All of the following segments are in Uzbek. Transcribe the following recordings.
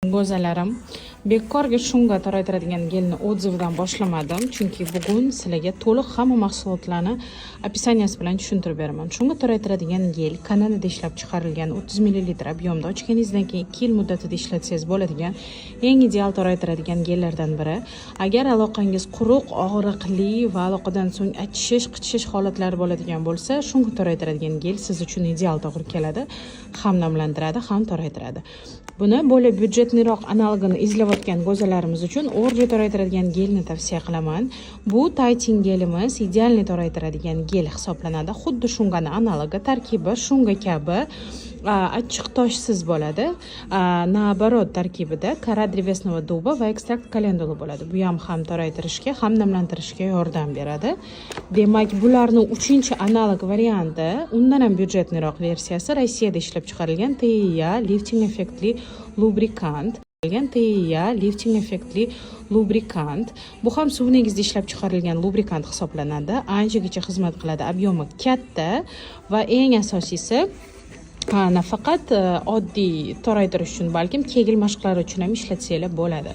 Go'zalarim, bekorga shunga toraytiradigan gelni отзывdan boshlamadim, chunki bugun sizlarga to'liq hamma mahsulotlarni описанияsi bilan tushuntirib beraman. Shunga toraytiradigan gel Kanadada ishlab chiqarilgan 30 ml объемda ochganingizdan keyin 2 yil muddatida ishlatsangiz bo'ladigan eng ideal toraytiradigan gellardan biri. Agar aloqangiz quruq, og'riqli va aloqadan so'ng achishish, qichish holatlari bo'ladigan bo'lsa, shunga toraytiradigan gel siz uchun ideal to'g'ri keladi. Ham namlantiradi, ham toraytiradi. Buni bo'ldi byudjetliroq analogini izlayotgan go'zalarimiz uchun o'rta toraytiradigan gelni tavsiya qilaman. Bu Titan gelimiz idealni toraytiradigan gel hisoblanadi. Xuddi shungani analogi, tarkibi shunga kabi achchiq toshsiz bo'ladi. Naоборот tarkibida kora drevesного дуба va ekstrakt kalendula bo'ladi. Bu ham toraytirishga, ham namlantirishga yordam beradi. Demak, bularning 3-analog varianti, undan ham byudjetliroq versiyasi Rossiyada ishlab chiqarilgan TIA lifting effektli lubrikant. Lifting effektli lubrikant. Bu ham suv negizida ishlab chiqarilgan lubrikant hisoblanadi. Anchagacha xizmat qiladi, ob'yomi katta va eng asosiysi nafaqat oddiy toraytirish uchun, balkim kegel mashqlari uchun ham ishlatsanglar bo'ladi.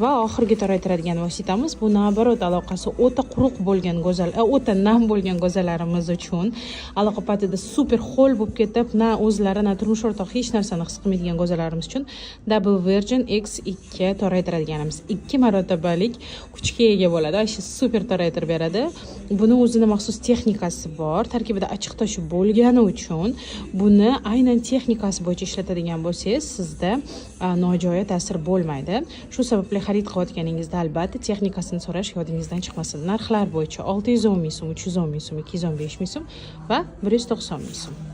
Va oxirgi toraytiradigan vositamiz bu naоборот aloqasi o'ta quruq bo'lgan go'zal, o'ta nam bo'lgan go'zalarimiz uchun, aloqa patida super ho'l bo'lib ketib, na o'zlari, na turmush o'rtog'i hech narsani his qilmaydigan go'zalarimiz uchun Double Virgin X2 toraytiradiganimiz 2 marotabalik kuchga ega bo'ladi. Shu super toraytirib beradi. Buni o'zida maxsus texnikasi bor. Tarkibida achchiq toshi bo'lgani uchun buni aynan texnikasi bo'yicha ishlatadigan bo'lsangiz, sizda nojo'ya ta'sir bo'lmaydi. Shu sababli xarid qilayotganingizda albatta texnikasini so'rash yodingizdan chiqmasin. Narxlar bo'yicha 610 ming so'm, 310 ming so'm, 215 ming so'm va 190 ming so'm.